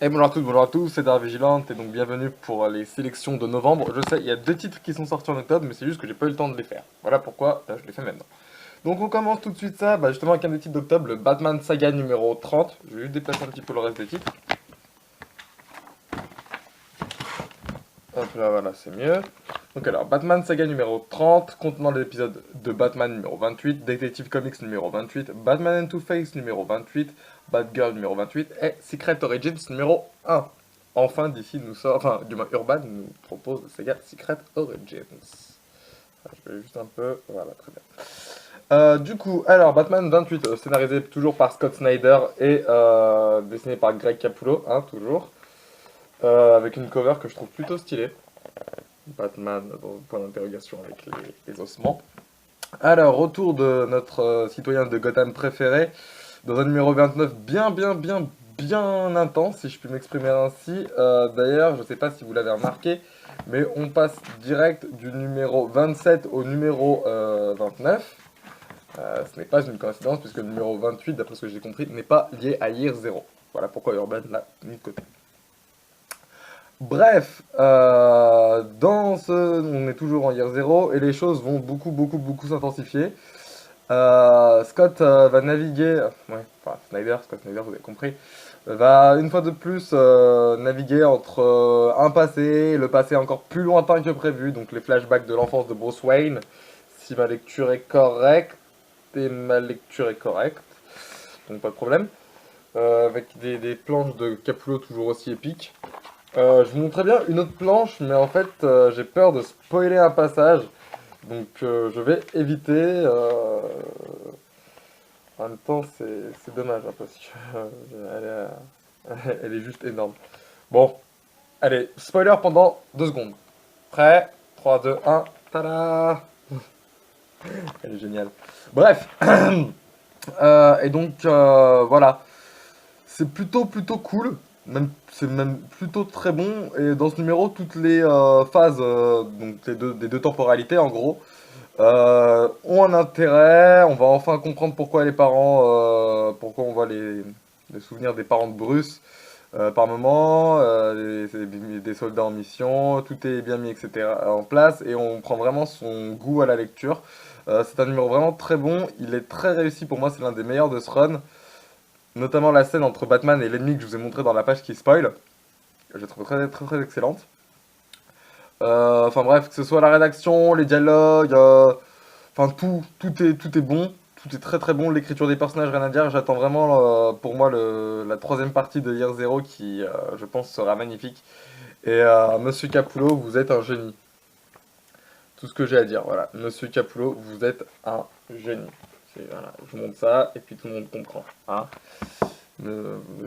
Et bonjour à tous, c'est Dara Vigilante et donc bienvenue pour les sélections de novembre. Je sais, il y a deux titres qui sont sortis en octobre, mais c'est juste que j'ai pas eu le temps de les faire. Voilà pourquoi je les fais maintenant. Donc on commence tout de suite ça, justement avec un des titres d'octobre, le Batman Saga numéro 30. Je vais juste déplacer un petit peu le reste des titres. Hop là, voilà, c'est mieux. Donc alors, Batman Saga numéro 30, contenant l'épisode de Batman numéro 28, Detective Comics numéro 28, Batman and Two-Face numéro 28, Batgirl numéro 28 et Secret Origins numéro 1. Enfin, d'ici nous sort, enfin, du moins Urban nous propose la saga Secret Origins. Je vais juste un peu, voilà, très bien. Du coup, alors, Batman 28, scénarisé toujours par Scott Snyder et dessiné par Greg Capullo, hein, toujours. Avec une cover que je trouve plutôt stylée. Batman dans un point d'interrogation avec les ossements. Alors, retour de notre citoyen de Gotham préféré, dans un numéro 29 bien intense, si je puis m'exprimer ainsi. D'ailleurs, je ne sais pas si vous l'avez remarqué, mais on passe direct du numéro 27 au numéro 29. Ce n'est pas une coïncidence, puisque le numéro 28, d'après ce que j'ai compris, n'est pas lié à Year Zero. Voilà pourquoi Urban l'a mis de côté. Bref, on est toujours en Year Zero et les choses vont beaucoup s'intensifier. Scott va naviguer, ouais, enfin Scott Snyder, vous avez compris, va une fois de plus naviguer entre un passé, le passé encore plus lointain que prévu, donc les flashbacks de l'enfance de Bruce Wayne, si ma lecture est correcte, et ma lecture est correcte, donc pas de problème, avec des planches de Capullo toujours aussi épiques. Je vous montrerai bien une autre planche, mais en fait, j'ai peur de spoiler un passage, donc je vais éviter. En même temps, c'est dommage, hein, parce que elle est juste énorme. Bon, allez, spoiler pendant 2 secondes. Prêt? 3, 2, 1, tada! Elle est géniale. Bref, et donc voilà. C'est plutôt cool. C'est même plutôt très bon. Et dans ce numéro, toutes les phases donc des deux temporalités, en gros, ont un intérêt. On va enfin comprendre pourquoi les parents, pourquoi on voit les souvenirs des parents de Bruce par moment, des soldats en mission, tout est bien mis, etc. en place, et on prend vraiment son goût à la lecture. C'est un numéro vraiment très bon. Il est très réussi pour moi. C'est l'un des meilleurs de ce run. Notamment la scène entre Batman et l'ennemi que je vous ai montré dans la page qui spoil. Je la trouve très excellente. Enfin bref, que ce soit la rédaction, les dialogues, enfin tout est bon. Tout est très bon. L'écriture des personnages, rien à dire. J'attends vraiment pour moi la troisième partie de Year Zero qui, je pense, sera magnifique. Et Monsieur Capullo, vous êtes un génie. Tout ce que j'ai à dire, voilà. Monsieur Capullo, vous êtes un génie. Voilà, je vous montre ça et puis tout le monde comprend. Hein.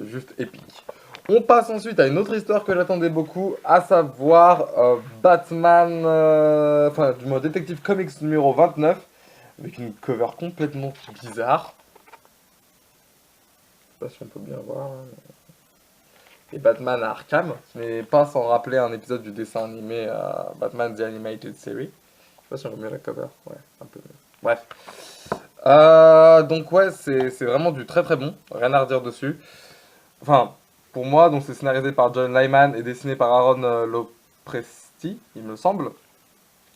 Juste épique. On passe ensuite à une autre histoire que j'attendais beaucoup, à savoir Batman, enfin du moins Detective Comics numéro 29, avec une cover complètement bizarre. Je sais pas si on peut bien voir. Et Batman à Arkham, mais pas sans rappeler un épisode du dessin animé Batman The Animated Series. Je sais pas si on voit mieux la cover, ouais, un peu mieux. Bref. Donc ouais, c'est vraiment du très bon, rien à redire dessus. Enfin, pour moi, donc c'est scénarisé par John Lyman et dessiné par Aaron Lopresti, il me semble.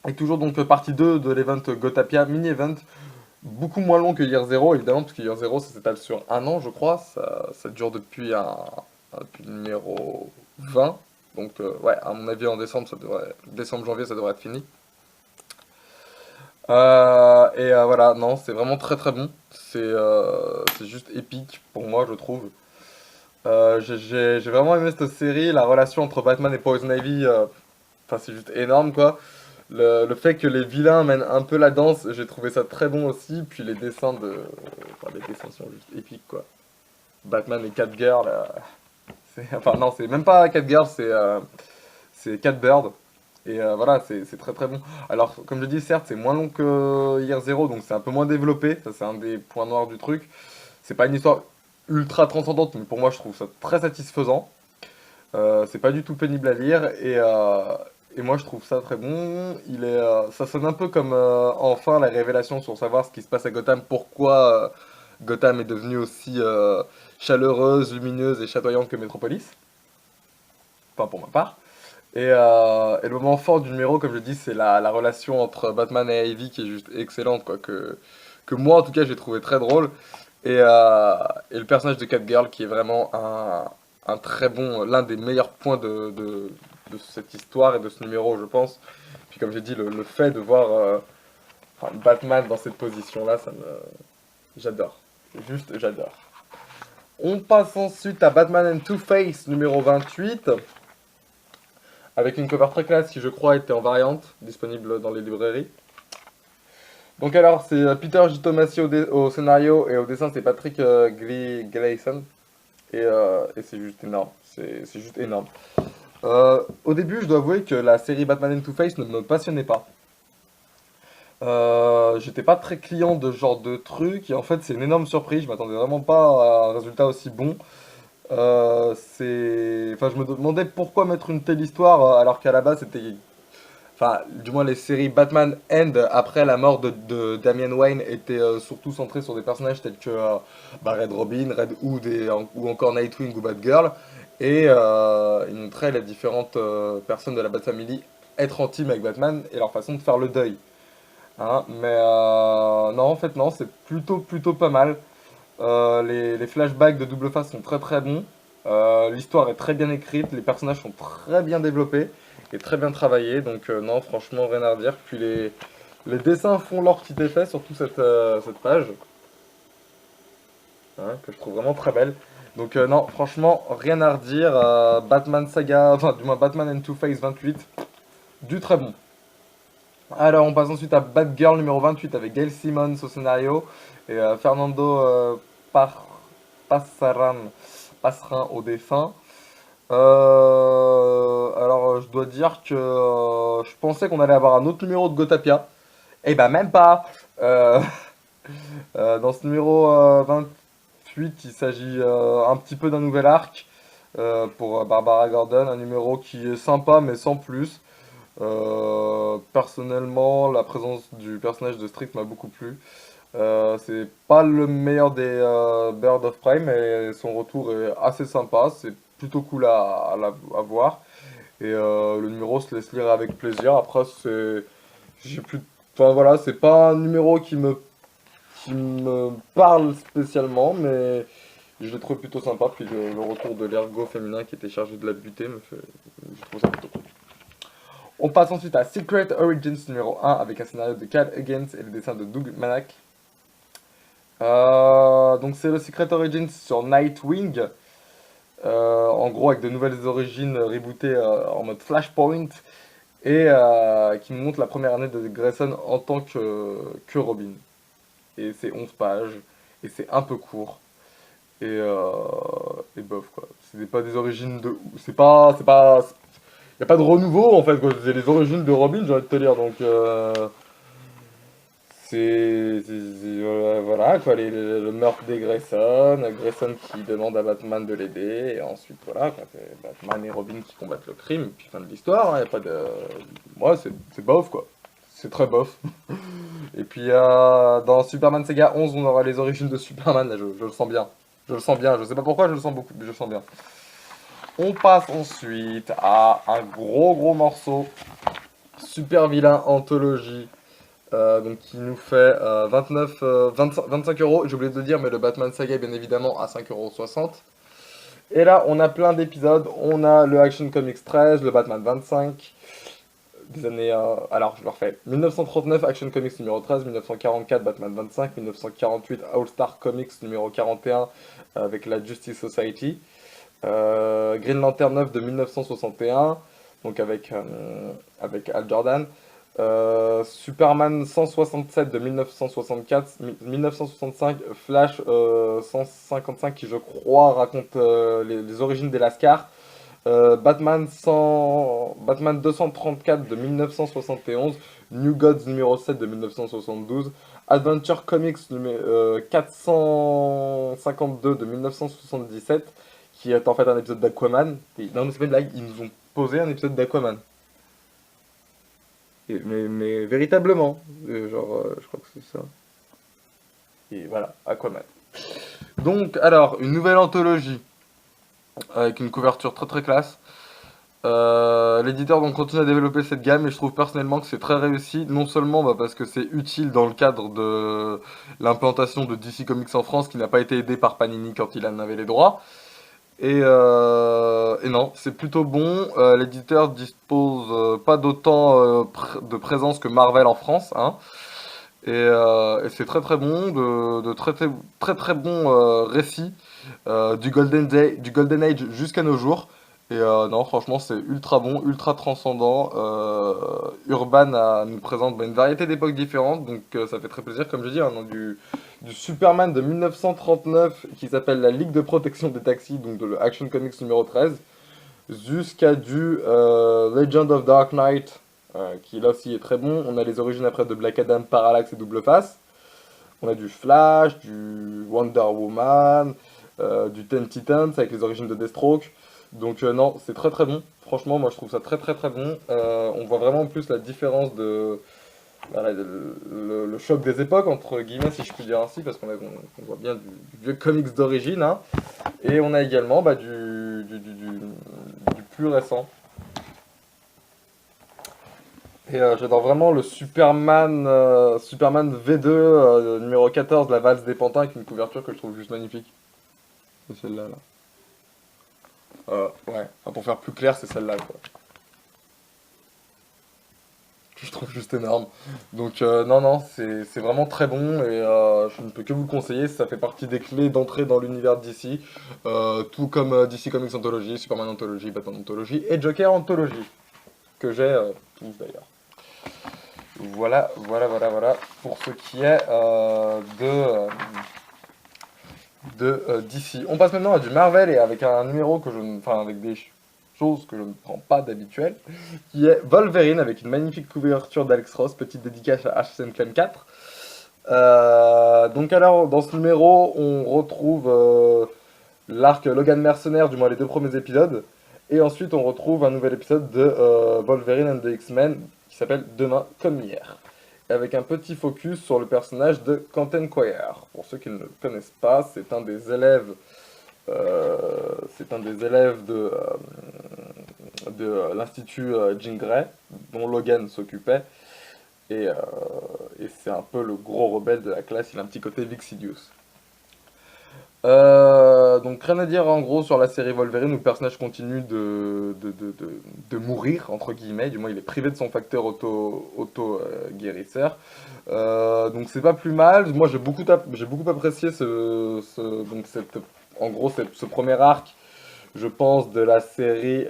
Et toujours donc partie 2 de l'event Gothapia, mini-event, beaucoup moins long que Year Zero, évidemment, parce que Year Zero, ça s'étale sur un an, je crois. Ça dure depuis le numéro 20. Donc, ouais, à mon avis, en décembre, décembre-janvier, ça devrait être fini. Voilà, non, c'est vraiment très bon. C'est juste épique pour moi, je trouve. J'ai vraiment aimé cette série, la relation entre Batman et Poison Ivy, enfin c'est juste énorme quoi. Le fait que les vilains mènent un peu la danse, j'ai trouvé ça très bon aussi, puis les dessins enfin les dessins sont juste épiques quoi. Batman et Catgirl, enfin non c'est même pas Catgirl, c'est Catbird, et voilà c'est très bon. Alors comme je dis certes c'est moins long que Year Zero, donc c'est un peu moins développé, ça c'est un des points noirs du truc. C'est pas une histoire ultra transcendante, mais pour moi je trouve ça très satisfaisant. C'est pas du tout pénible à lire et moi je trouve ça très bon. Ça sonne un peu comme enfin la révélation sur savoir ce qui se passe à Gotham, pourquoi Gotham est devenue aussi chaleureuse, lumineuse et chatoyante que Metropolis. enfin pour ma part. Et le moment fort du numéro, comme je dis, c'est la relation entre Batman et Ivy qui est juste excellente, quoi, que moi en tout cas j'ai trouvé très drôle. Et le personnage de Catgirl qui est vraiment un très bon, l'un des meilleurs points de cette histoire et de ce numéro, je pense. Puis comme j'ai dit, le fait de voir enfin, Batman dans cette position-là, j'adore. Juste, j'adore. On passe ensuite à Batman and Two-Face numéro 28, avec une cover très classe qui, je crois, était en variante, disponible dans les librairies. Donc alors, c'est Peter J. Tomasi au scénario, et au dessin, c'est Patrick Gleason. Et c'est juste énorme. C'est juste énorme. Au début, je dois avouer que la série Batman and Two-Face ne me passionnait pas. J'étais pas très client de ce genre de truc, et en fait, c'est une énorme surprise. Je m'attendais vraiment pas à un résultat aussi bon. Enfin, je me demandais pourquoi mettre une telle histoire alors qu'à la base c'était. Enfin, du moins les séries Batman End après la mort de Damian Wayne étaient surtout centrées sur des personnages tels que bah, Red Robin, Red Hood ou encore Nightwing ou Batgirl. Et ils montraient les différentes personnes de la Bat Family être en team avec Batman et leur façon de faire le deuil. Hein. Mais non, en fait, non, c'est plutôt pas mal. Les flashbacks de Double Face sont très très bons. L'histoire est très bien écrite, les personnages sont très bien développés et très bien travaillés. Donc non, franchement, rien à redire. Puis les dessins font leur petit effet, surtout cette page, hein, que je trouve vraiment très belle. Donc non, franchement, rien à redire. Batman Saga, enfin du moins Batman and Two-Face 28, du très bon. Alors, on passe ensuite à Batgirl numéro 28 avec Gail Simmons au scénario et Fernando Par Passaran, Passerin au dessin. Alors, je dois dire que je pensais qu'on allait avoir un autre numéro de Gotapia. Eh ben, même pas. Euh, dans ce numéro 28, il s'agit un petit peu d'un nouvel arc pour Barbara Gordon. Un numéro qui est sympa, mais sans plus. Personnellement, la présence du personnage de Strict m'a beaucoup plu. C'est pas le meilleur des Bird of Prey, mais son retour est assez sympa. C'est plutôt cool à voir. Et le numéro se laisse lire avec plaisir. Après, j'ai plus, enfin voilà, c'est pas un numéro qui me parle spécialement, mais je l'ai trouvé plutôt sympa. Puis le retour de l'ergot féminin qui était chargé de la buter je trouve ça plutôt cool. On passe ensuite à Secret Origins numéro 1 avec un scénario de Cal Higgins et le dessin de Doug Manak. Donc c'est le Secret Origins sur Nightwing. En gros avec de nouvelles origines rebootées en mode Flashpoint. Et qui nous montre la première année de Grayson en tant que Robin. Et c'est 11 pages. Et c'est un peu court. Et bof quoi. C'est pas des origines de. Y a pas de renouveau en fait, quoi. C'est les origines de Robin, j'ai envie de te dire. Donc, voilà quoi, le meurtre des Grayson, Grayson qui demande à Batman de l'aider, et ensuite voilà, quoi, c'est Batman et Robin qui combattent le crime, et puis fin de l'histoire, hein, y a pas de. Ouais, c'est bof quoi. C'est très bof. Et puis dans Superman Saga 11, on aura les origines de Superman, là, je le sens bien. Je le sens bien, je sais pas pourquoi je le sens beaucoup, mais je le sens bien. On passe ensuite à un gros morceau, Super Vilain Anthologie, donc qui nous fait 25 euros. J'ai oublié de le dire, mais le Batman Saga est bien évidemment à 5,60 €. Et là, on a plein d'épisodes. On a le Action Comics 13, le Batman 25, des années. Alors, je le refais. 1939, Action Comics numéro 13, 1944, Batman 25, 1948, All Star Comics numéro 41, avec la Justice Society. Green Lantern 9 de 1961, donc avec Al Jordan. Superman 167 de 1964, 1965, Flash 155 qui je crois raconte les origines des Lascars. Batman 234 de 1971, New Gods numéro 7 de 1972, Adventure Comics 452 de 1977, qui est en fait un épisode d'Aquaman. Non, mais c'est pas une blague, ils nous ont posé un épisode d'Aquaman. Mais véritablement, je crois que c'est ça. Et voilà, Aquaman. Donc, alors, une nouvelle anthologie avec une couverture très très classe. L'éditeur donc continue à développer cette gamme et je trouve personnellement que c'est très réussi, non seulement parce que c'est utile dans le cadre de l'implantation de DC Comics en France qui n'a pas été aidé par Panini quand il en avait les droits, et non, c'est plutôt bon. L'éditeur dispose pas d'autant de présence que Marvel en France, hein, et c'est très très bon, de très très très, très bons récits du Golden Age jusqu'à nos jours. Non, franchement, c'est ultra bon, ultra transcendant. Urban nous présente une variété d'époques différentes, donc ça fait très plaisir. Comme je dis, hein, du Superman de 1939 qui s'appelle la Ligue de protection des taxis, donc de Action Comics numéro 13, jusqu'à du Legend of Dark Knight, qui là aussi est très bon. On a les origines après de Black Adam, Parallax et Double Face. On a du Flash, du Wonder Woman, du Teen Titans avec les origines de Deathstroke. Donc non, c'est très très bon. Franchement, moi je trouve ça très très très bon. On voit vraiment en plus la différence de voilà, le choc des époques entre guillemets si je puis dire ainsi, parce on voit bien du vieux comics d'origine, hein. Et on a également du plus récent. Et j'adore vraiment le Superman V2 numéro 14 de la valse des pantins avec une couverture que je trouve juste magnifique. C'est celle-là, là. Ouais, enfin, pour faire plus clair, c'est celle-là, quoi. Que je trouve juste énorme. Donc, non, non, c'est vraiment très bon et je ne peux que vous le conseiller. Ça fait partie des clés d'entrée dans l'univers d'ici. Tout comme DC Comics Anthology, Superman Anthology, Batman Anthology et Joker Anthology. Que j'ai tous d'ailleurs. Voilà, voilà, voilà, voilà. Pour ce qui est de DC. On passe maintenant à du Marvel et avec un numéro que je ne. Enfin, avec des choses que je ne prends pas d'habituel, qui est Wolverine avec une magnifique couverture d'Alex Ross, petite dédicace à HSM Clan 4. Donc, alors, dans ce numéro, on retrouve l'arc Logan Mercenaire, du moins les deux premiers épisodes, et ensuite on retrouve un nouvel épisode de Wolverine and the X-Men qui s'appelle Demain comme hier, avec un petit focus sur le personnage de Quentin Quire. Pour ceux qui ne le connaissent pas, euh, c'est un des élèves de l'Institut Jean Grey, dont Logan s'occupait, et, euh, et c'est un peu le gros rebelle de la classe, il a un petit côté Vixidius. Donc rien à dire en gros sur la série Wolverine où le personnage continue de mourir, entre guillemets, du moins il est privé de son facteur guérisseur. Donc c'est pas plus mal, moi j'ai beaucoup apprécié en gros ce premier arc, je pense, de la série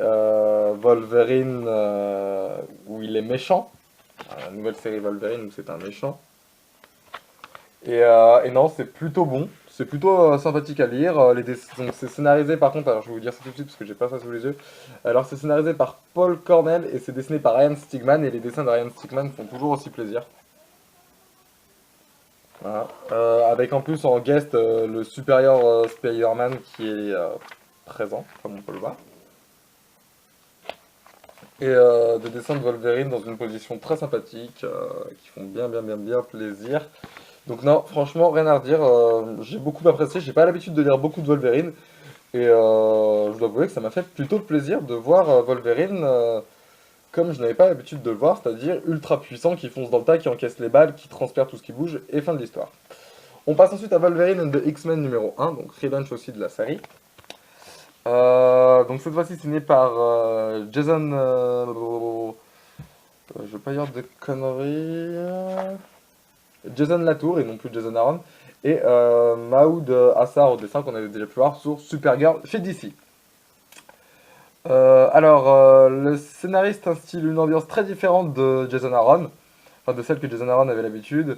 Wolverine où il est méchant, la nouvelle série Wolverine où c'est un méchant. Et non, c'est plutôt bon, c'est plutôt sympathique à lire. Donc c'est scénarisé par contre, alors je vais vous dire ça tout de suite parce que j'ai pas ça sous les yeux. Alors c'est scénarisé par Paul Cornell et c'est dessiné par Ryan Stigman et les dessins de Ryan Stigman font toujours aussi plaisir. Voilà. Avec en plus en guest le supérieur Spider-Man qui est présent, comme on peut le voir. Et des dessins de Wolverine dans une position très sympathique, qui font bien plaisir. Donc non, franchement, rien à redire. J'ai beaucoup apprécié. J'ai pas l'habitude de lire beaucoup de Wolverine. Et je dois avouer que ça m'a fait plutôt le plaisir de voir Wolverine comme je n'avais pas l'habitude de le voir, c'est-à-dire ultra puissant, qui fonce dans le tas, qui encaisse les balles, qui transperce tout ce qui bouge, et fin de l'histoire. On passe ensuite à Wolverine and the X-Men numéro 1, donc relaunch aussi de la série. Donc cette fois-ci signé par Jason... je vais pas dire de conneries... Jason Latour et non plus Jason Aaron, et Maoud Assar au dessin qu'on avait déjà pu voir sur Supergirl chez DC. Le scénariste instille une ambiance très différente de Jason Aaron, enfin de celle que Jason Aaron avait l'habitude.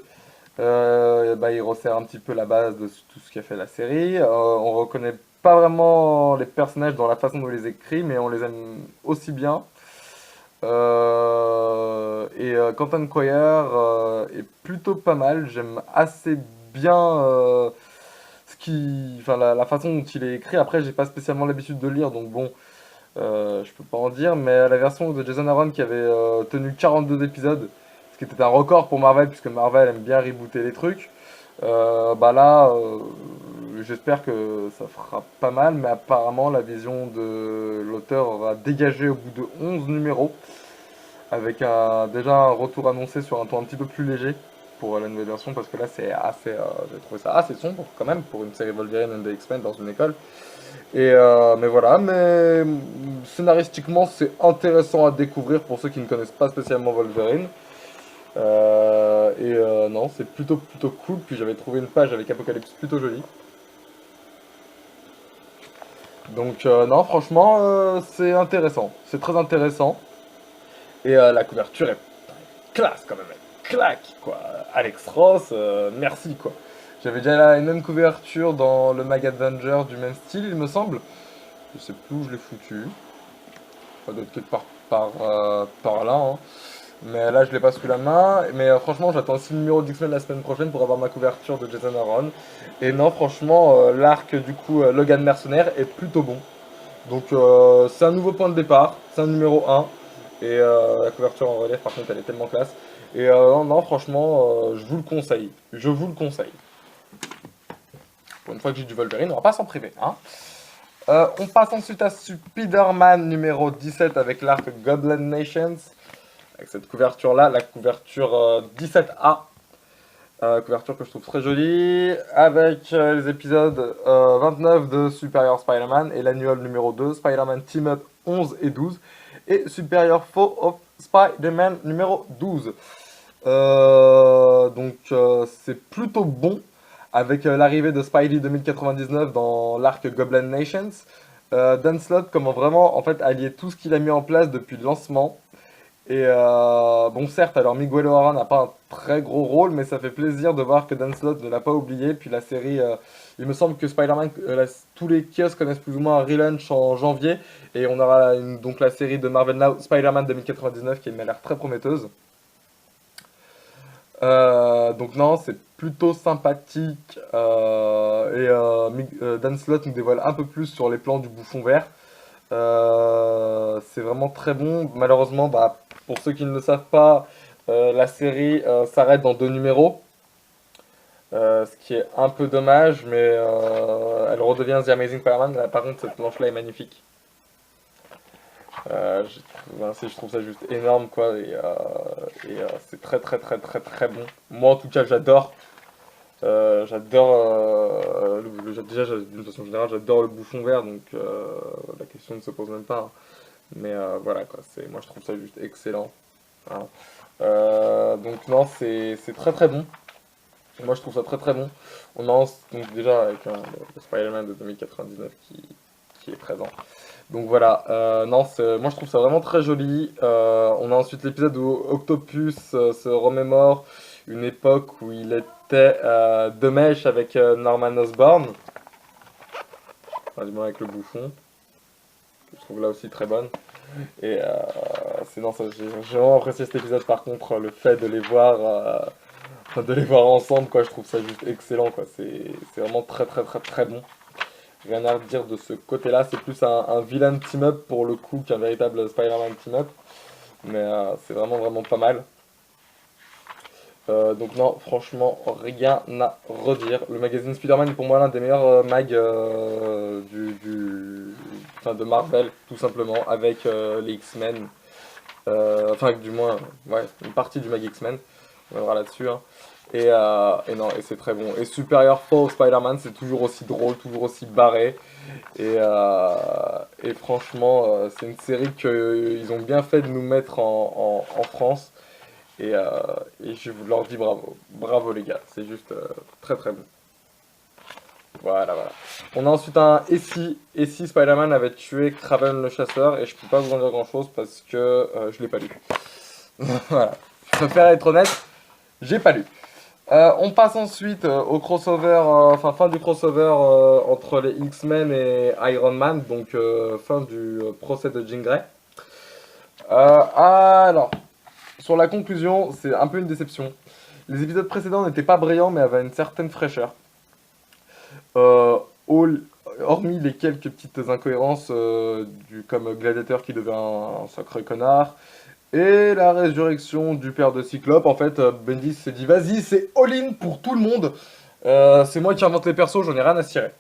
Il resserre un petit peu la base de tout ce qui a fait la série. On reconnaît pas vraiment les personnages dans la façon dont il les écrit, mais on les aime aussi bien. Quentin Quire est plutôt pas mal. J'aime assez bien la façon dont il est écrit. Après, j'ai pas spécialement l'habitude de lire, donc bon, je peux pas en dire. Mais la version de Jason Aaron qui avait tenu 42 épisodes, ce qui était un record pour Marvel, puisque Marvel aime bien rebooter les trucs. Là, j'espère que ça fera pas mal, mais apparemment la vision de l'auteur aura dégagé au bout de 11 numéros, avec déjà un retour annoncé sur un ton un petit peu plus léger pour la nouvelle version, parce que là c'est assez, j'ai trouvé ça assez sombre quand même pour une série Wolverine and the X-Men dans une école. Mais voilà, mais scénaristiquement c'est intéressant à découvrir pour ceux qui ne connaissent pas spécialement Wolverine. Non, c'est plutôt cool. Puis j'avais trouvé une page avec Apocalypse plutôt jolie. Donc non, franchement, c'est intéressant. C'est très intéressant. La couverture est classe quand même. Elle claque, quoi. Alex Ross, merci, quoi. J'avais déjà une même couverture dans le Mag Avenger du même style, il me semble. Je sais plus où je l'ai foutu. Pas d'autre quelque part par là, hein. Mais là, je l'ai pas sous la main. Mais franchement, j'attends aussi le numéro d'X-Men la semaine prochaine pour avoir ma couverture de Jason Aaron. Et non, franchement, l'arc du coup Logan Mercenaire est plutôt bon. Donc c'est un nouveau point de départ. C'est un numéro 1. La couverture en relief, par contre, elle est tellement classe. Non, franchement, je vous le conseille. Je vous le conseille. Pour une fois que j'ai du Wolverine, on va pas s'en priver, hein. On passe ensuite à Spider-Man numéro 17 avec l'arc Goblin Nations. Avec cette couverture là, la couverture 17A. Couverture que je trouve très jolie. Avec les épisodes 29 de Superior Spider-Man et l'annual numéro 2, Spider-Man Team Up 11 et 12. Et Superior Foe of Spider-Man numéro 12. C'est plutôt bon. Avec l'arrivée de Spidey 2099 dans l'arc Goblin Nations. Dan Slott comment vraiment en fait allier tout ce qu'il a mis en place depuis le lancement. Bon, certes, alors Miguel O'Hara n'a pas un très gros rôle, mais ça fait plaisir de voir que Dan Slott ne l'a pas oublié. Puis la série, il me semble que Spider-Man, tous les kiosques connaissent plus ou moins un relaunch en janvier. Et on aura donc la série de Marvel Now, Spider-Man 2099, qui m'a l'air très prometteuse. Donc non, c'est plutôt sympathique. Dan Slott nous dévoile un peu plus sur les plans du Bouffon Vert. C'est vraiment très bon. Malheureusement, bah, pour ceux qui ne le savent pas, la série s'arrête dans 2 numéros. Ce qui est un peu dommage, mais elle redevient The Amazing Spider-Man. Là, par contre, cette planche-là est magnifique. Je trouve ça juste énorme, quoi. C'est très bon. Moi, en tout cas, j'adore. Déjà, d'une façon générale, j'adore le Bouffon Vert, donc la question ne se pose même pas, hein. Mais voilà, quoi, moi je trouve ça juste excellent, hein. Donc non, c'est très bon. Moi je trouve ça très bon. On lance donc déjà avec le Spider-Man de 2099 qui est présent. Donc voilà, non, moi je trouve ça vraiment très joli. On a ensuite l'épisode où Octopus se remémore une époque où il était de mèche avec Norman Osborn. Enfin, du moins avec le bouffon. Que je trouve là aussi très bonne. J'ai vraiment apprécié cet épisode par contre, le fait de les voir ensemble, quoi, je trouve ça juste excellent, quoi. C'est vraiment très bon. Rien à dire de ce côté-là, c'est plus un villain team-up pour le coup qu'un véritable Spider-Man team-up. Mais c'est vraiment pas mal. Donc non, franchement, rien à redire. Le magazine Spider-Man est pour moi l'un des meilleurs mags de Marvel, tout simplement, avec les X-Men. Enfin, du moins, ouais, une partie du mag X-Men. On verra là-dessus, hein. Non, et c'est très bon. Et Superior Foe Spider-Man, c'est toujours aussi drôle, toujours aussi barré. Et franchement, c'est une série qu'ils ont bien fait de nous mettre en France. Je vous leur dis bravo. Bravo les gars, c'est juste très bon. Voilà. On a ensuite un et si Spider-Man avait tué Kraven le chasseur, et je peux pas vous en dire grand chose parce que je l'ai pas lu. Voilà. Je préfère être honnête, j'ai pas lu. On passe ensuite au crossover, fin du crossover entre les X-Men et Iron Man, donc fin du procès de Jean Grey. Alors, sur la conclusion, c'est un peu une déception. Les épisodes précédents n'étaient pas brillants, mais avaient une certaine fraîcheur. Hormis les quelques petites incohérences, comme Gladiator qui devient un sacré connard, et la résurrection du père de Cyclope, en fait, Bendis s'est dit, vas-y, c'est all-in pour tout le monde. C'est moi qui invente les persos, j'en ai rien à cirer.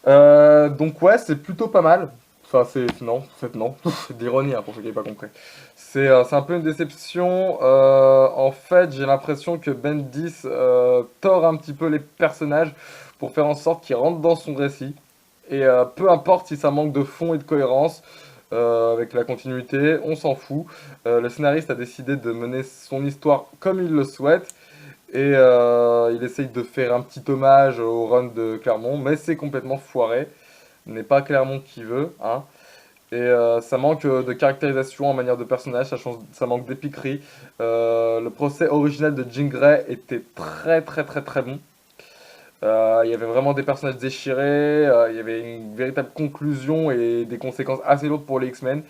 Donc ouais, c'est plutôt pas mal. Enfin, non, en fait, non. D'ironie, hein, pour ceux qui n'avaient pas compris. C'est un peu une déception. En fait, j'ai l'impression que Bendis tord un petit peu les personnages pour faire en sorte qu'ils rentrent dans son récit. Et peu importe si ça manque de fond et de cohérence avec la continuité, on s'en fout. Le scénariste a décidé de mener son histoire comme il le souhaite. Et il essaye de faire un petit hommage au run de Clermont, mais c'est complètement foiré. Ce n'est pas Clermont qui veut, hein. Et ça manque de caractérisation en manière de personnage, ça manque d'épiquerie. Le procès original de Jean Grey était très très très très bon. Il y avait vraiment des personnages déchirés, il y avait une véritable conclusion et des conséquences assez lourdes pour les X-Men.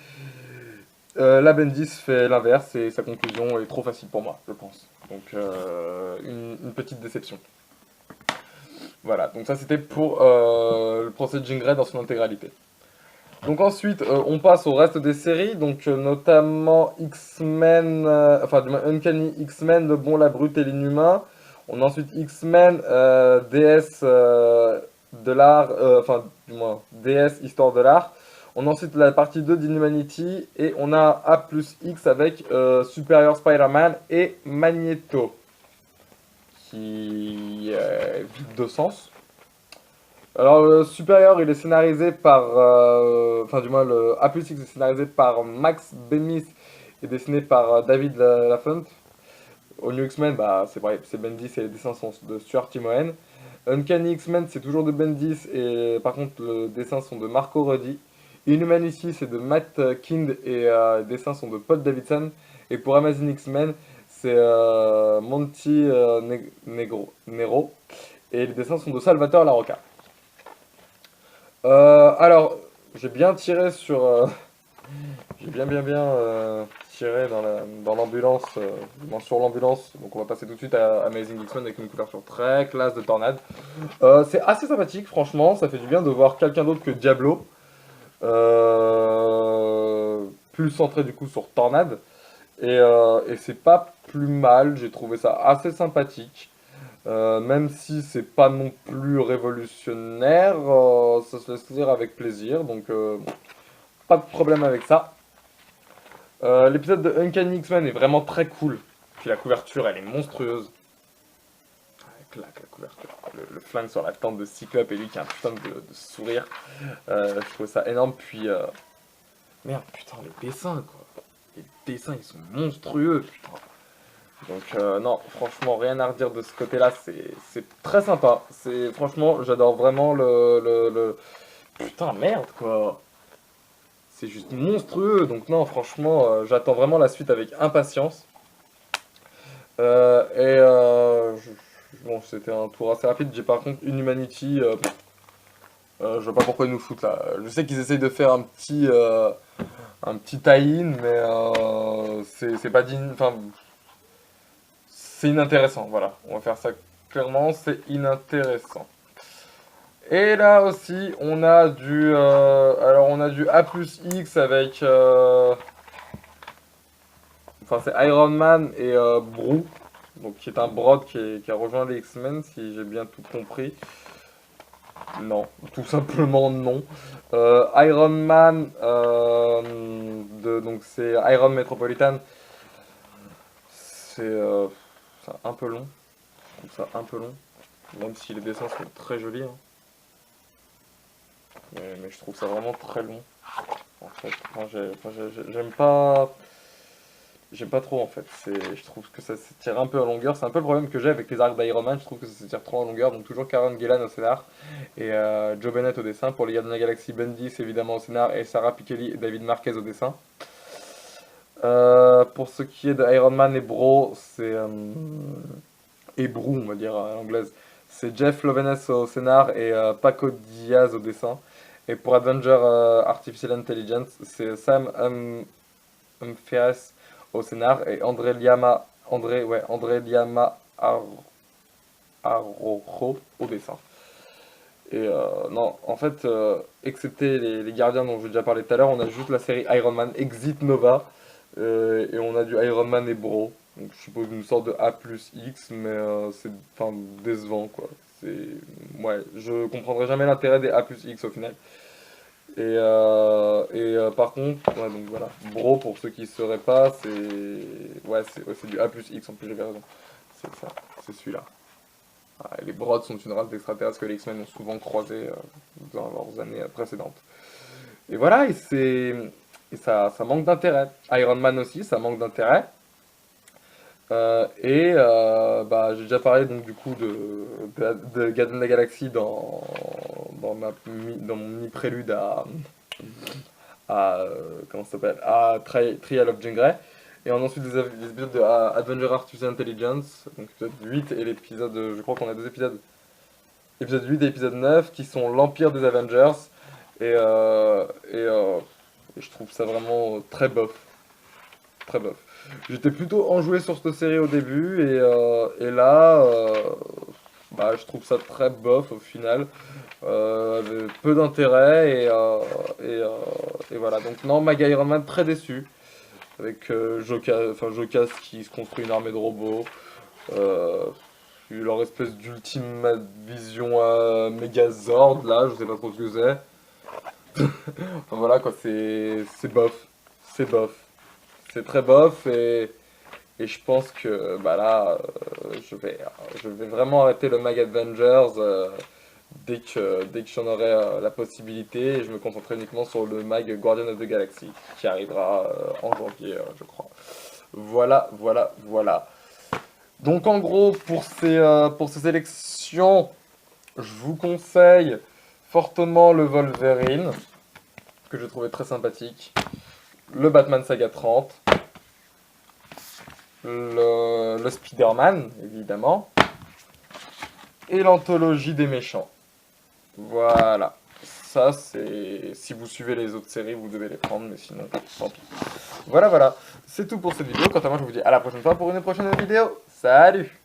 Là, Bendis fait l'inverse et sa conclusion est trop facile pour moi, je pense. Donc, une petite déception. Voilà, donc ça c'était pour le procès de Jean Grey dans son intégralité. Donc ensuite, on passe au reste des séries, donc notamment X-Men, enfin du moins Uncanny X-Men, le bon, la brute et l'inhumain. On a ensuite X-Men, DS de l'art, enfin du moins DS Histoire de l'art. On a ensuite la partie 2 d'Inhumanity et on a A plus X avec Superior Spider-Man et Magneto, qui est vide de sens. Alors, le Supérieur, il est scénarisé par. Enfin, du moins, le A plus X est scénarisé par Max Bemis et dessiné par David Lafont. Au New X-Men, bah, c'est vrai, c'est Bendis et les dessins sont de Stuart Timoen. Uncanny X-Men, c'est toujours de Bendis et par contre, les dessins sont de Marco Ruddy. Inhumanity, c'est de Matt Kind et les dessins sont de Paul Davidson. Et pour Amazing X-Men, c'est Monty Nero et les dessins sont de Salvatore Larocca. Alors, j'ai bien tiré sur. J'ai tiré dans l'ambulance, sur l'ambulance. Donc on va passer tout de suite à Amazing X-Men avec une couverture très classe de Tornade. C'est assez sympathique, franchement. Ça fait du bien de voir quelqu'un d'autre que Diablo. Plus centré du coup sur Tornade. Et c'est pas plus mal. J'ai trouvé ça assez sympathique. Même si c'est pas non plus révolutionnaire, ça se laisse lire avec plaisir, donc bon, pas de problème avec ça. L'épisode de Uncanny X-Men est vraiment très cool, puis la couverture elle est monstrueuse. Claque la couverture, le flingue sur la tente de Cyclope et lui qui a un putain de sourire. Je trouve ça énorme, puis merde, putain, les dessins quoi. Les dessins ils sont monstrueux, putain. Donc non, franchement, rien à redire de ce côté-là, c'est très sympa. Franchement, j'adore vraiment Putain, merde, quoi. C'est juste monstrueux, donc non, franchement, j'attends vraiment la suite avec impatience. Bon, c'était un tour assez rapide. J'ai par contre Inhumanity, je vois pas pourquoi ils nous foutent là. Je sais qu'ils essayent de faire un petit tie-in, mais c'est pas digne. Enfin, c'est inintéressant, voilà. On va faire ça clairement, c'est inintéressant. Et là aussi, on a du A plus X avec, enfin c'est Iron Man et Broo, donc qui est un Broad qui a rejoint les X-Men, si j'ai bien tout compris. Non, tout simplement non. Iron Man, donc c'est Iron Metropolitan, c'est un peu long. Je trouve ça un peu long, même si les dessins sont très jolis, hein. Mais je trouve ça vraiment très long, en fait. J'aime pas trop, en fait. Je trouve que ça s'étire un peu en longueur. C'est un peu le problème que j'ai avec les arcs d'Iron Man. Je trouve que ça s'étire trop en longueur. Donc toujours Karen Gillan au scénar et Joe Bennett au dessin. Pour les Gardiens de la Galaxie, Bendis évidemment au scénar et Sarah Pikeli et David Marquez au dessin. Pour ce qui est de Iron Man et Bro, et Broo, on va dire à l'anglaise, c'est Jeff Loveness au scénar et Paco Diaz au dessin. Et pour Avenger Artificial Intelligence, c'est Sam Humphries au scénar et André Liama Arrojo au dessin. Et non, en fait, excepté les gardiens dont j'ai déjà parlé tout à l'heure, on a juste la série Iron Man Exit Nova et on a du Iron Man et Bro. Donc je suppose une sorte de A plus X, mais c'est enfin, décevant quoi. C'est... Ouais, je comprendrai jamais l'intérêt des A plus X au final. Par contre, ouais, donc voilà, Bro pour ceux qui ne sauraient pas, c'est ouais, c'est du A plus X en plus, j'avais raison. C'est ça, c'est celui-là. Ah, les Brods sont une race d'extraterrestres que les X-Men ont souvent croisé dans leurs années précédentes. Et voilà, et ça manque d'intérêt. Iron Man aussi, ça manque d'intérêt. Bah, j'ai déjà parlé donc du coup de Gardiens de la Galaxie dans mon mini prélude comment ça s'appelle, Trial of Jean Grey. Et ensuite des épisodes de Avenger Artificial Intelligence, donc épisode 8 et l'épisode, je crois qu'on a deux épisodes, épisode 8 et épisode 9 qui sont l'Empire des Avengers. Et, euh, et, euh, et je trouve ça vraiment très bof. Très bof. J'étais plutôt enjoué sur cette série au début et là, bah, je trouve ça très bof au final. Avec peu d'intérêt et voilà. Donc non, Maga Iron Man très déçu. Avec Jokas qui se construit une armée de robots. Euh, Leur espèce d'ultime vision Megazord là, je sais pas trop ce que c'est. Enfin voilà quoi, c'est bof. C'est bof. C'est très bof et je pense que bah là, je vais vraiment arrêter le Mag Avengers dès que j'en aurai la possibilité et je me concentrerai uniquement sur le Mag Guardian of the Galaxy qui arrivera en janvier, je crois. Voilà, voilà, voilà. Donc en gros, pour ces élections, je vous conseille fortement le Wolverine, que j'ai trouvé très sympathique, le Batman Saga 30, le Spider-Man, évidemment, et l'anthologie des méchants. Voilà. Ça, c'est... Si vous suivez les autres séries, vous devez les prendre, mais sinon, tant pis. Voilà, voilà. C'est tout pour cette vidéo. Quant à moi, je vous dis à la prochaine fois pour une prochaine vidéo. Salut!